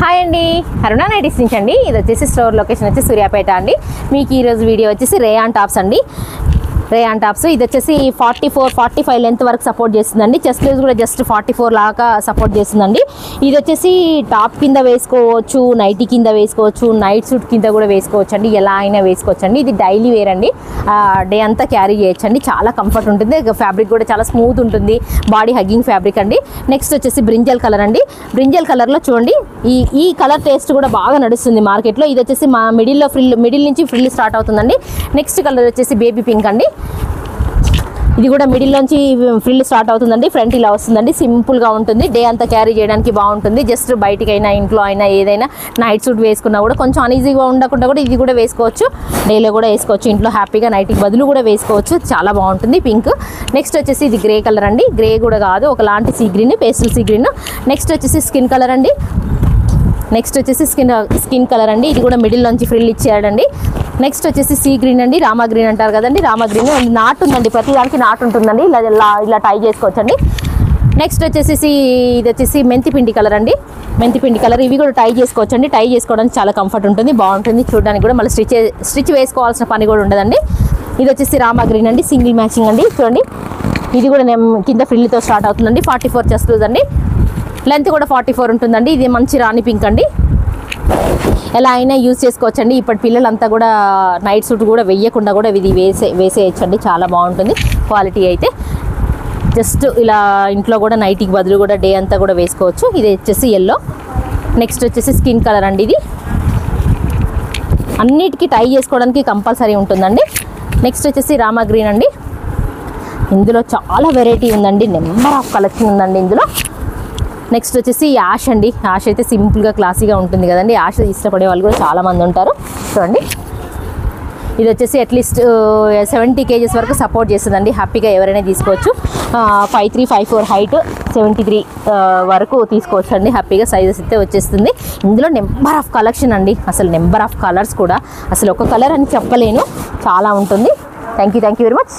Hi అండి, అరుణ nighties నుంచి అండి. ఇది వచ్చేసి స్టోర్ లొకేషన్ వచ్చి సూర్యాపేట అండి. మీకు ఈరోజు వీడియో వచ్చేసి రేయాన్ టాప్స్ అండి. రేయాన్ టాప్స్ ఇది వచ్చేసి 44-45 లెంత్ వరకు సపోర్ట్ చేస్తుందండి. చెస్ట్ లూజ్ కూడా జస్ట్ 44 లాగా సపోర్ట్ చేస్తుందండి. ఇది వచ్చేసి టాప్ కింద వేసుకోవచ్చు, నైటీ కింద వేసుకోవచ్చు, నైట్ సూట్ కింద కూడా వేసుకోవచ్చు అండి. ఎలా అయినా వేసుకోవచ్చు అండి. ఇది డైలీ వేర్ అండి, డే అంతా క్యారీ చేయొచ్చండి. చాలా కంఫర్ట్ ఉంటుంది. ఫ్యాబ్రిక్ కూడా చాలా స్మూత్ ఉంటుంది, బాడీ హగ్గింగ్ ఫ్యాబ్రిక్ అండి. నెక్స్ట్ వచ్చేసి బ్రింజల్ కలర్ అండి. బ్రింజల్ కలర్లో చూడండి, ఈ కలర్ టేస్ట్ కూడా బాగా నడుస్తుంది మార్కెట్లో. ఇది వచ్చేసి మా మిడిల్ నుంచి ఫ్రిల్ స్టార్ట్ అవుతుందండి. నెక్స్ట్ కలర్ వచ్చేసి బేబీ పింక్ అండి. ఇది కూడా మిడిల్ నుంచి ఫ్రిల్ స్టార్ట్ అవుతుందండి. ఫ్రంట్ ఇలా వస్తుందండి, సింపుల్గా ఉంటుంది. డే అంతా క్యారీ చేయడానికి బాగుంటుంది. జస్ట్ బయటికైనా ఇంట్లో అయినా ఏదైనా నైట్ సూట్ వేసుకున్నా కూడా కొంచెం అన్ఈజీగా ఉండకుండా కూడా ఇది కూడా వేసుకోవచ్చు. డేలో కూడా వేసుకోవచ్చు, ఇంట్లో హ్యాపీగా నైట్కి బదులు కూడా వేసుకోవచ్చు. చాలా బాగుంటుంది పింక్. నెక్స్ట్ వచ్చేసి ఇది గ్రే కలర్ అండి. గ్రే కూడా కాదు, ఒకలాంటి sea green, pastel sea green. Next వచ్చేసి స్కిన్ కలర్ అండి. నెక్స్ట్ వచ్చేసి స్కిన్ కలర్ అండి. ఇది కూడా మిడిల్ నుంచి ఫ్రిల్ ఇచ్చేయాడండి. నెక్స్ట్ వచ్చేసి సీ గ్రీన్ అండి, రామా గ్రీన్ అంటారు కదండి, రామా గ్రీన్. నాట్ ఉందండి, ప్రతి దానికి నాట్ ఉంటుందండి. ఇలా టై చేసుకోవచ్చండి. నెక్స్ట్ వచ్చేసి ఇది వచ్చేసి మెంతి పిండి కలర్ అండి. మెంతి పిండి కలర్. ఇవి కూడా టై చేసుకోవచ్చండి. టై చేసుకోవడానికి చాలా కంఫర్ట్ ఉంటుంది, బాగుంటుంది చూడడానికి కూడా. మళ్ళీ స్టిచ్ వేసుకోవాల్సిన పని కూడా ఉండదండి. ఇది వచ్చేసి రామా గ్రీన్ అండి, సింగిల్ మ్యాచింగ్ అండి. చూడండి, ఇది కూడా కింద ఫ్రిల్తో స్టార్ట్ అవుతుందండి. 44 చెస్ట్ లూజ్ అండి. లెంత్ కూడా 44 ఉంటుందండి. ఇది మంచి రాణి పింక్ అండి. ఎలా అయినా యూజ్ చేసుకోవచ్చండి. ఇప్పటి పిల్లలంతా కూడా నైట్ సూట్ కూడా వేయకుండా కూడా ఇది వేసేయచ్చండి. చాలా బాగుంటుంది క్వాలిటీ అయితే. జస్ట్ ఇలా ఇంట్లో కూడా నైట్కి బదులు కూడా డే అంతా కూడా వేసుకోవచ్చు. ఇది వచ్చేసి ఎల్లో. నెక్స్ట్ వచ్చేసి స్కిన్ కలర్ అండి. ఇది అన్నిటికీ టై చేసుకోవడానికి కంపల్సరీ ఉంటుందండి. నెక్స్ట్ వచ్చేసి రామా గ్రీన్ అండి. ఇందులో చాలా వెరైటీ ఉందండి, నెంబర్ ఆఫ్ కలెక్షన్ ఉందండి ఇందులో. నెక్స్ట్ వచ్చేసి యాష్ అండి. యాష్ అయితే సింపుల్గా క్లాసీగా ఉంటుంది కదండి. యాష్ ఇష్టపడే వాళ్ళు కూడా చాలామంది ఉంటారు. చూడండి, ఇది వచ్చేసి అట్లీస్ట్ 70 kgs వరకు సపోర్ట్ చేస్తుందండి. హ్యాపీగా ఎవరైనా తీసుకోవచ్చు. 53, 54 హైట్, 73 వరకు తీసుకోవచ్చు అండి. హ్యాపీగా సైజెస్ అయితే వచ్చేస్తుంది. ఇందులో నెంబర్ ఆఫ్ కలెక్షన్ అండి, అసలు నెంబర్ ఆఫ్ కలర్స్ కూడా. అసలు ఒక కలర్ అని చెప్పలేను, చాలా ఉంటుంది. Thank you very much.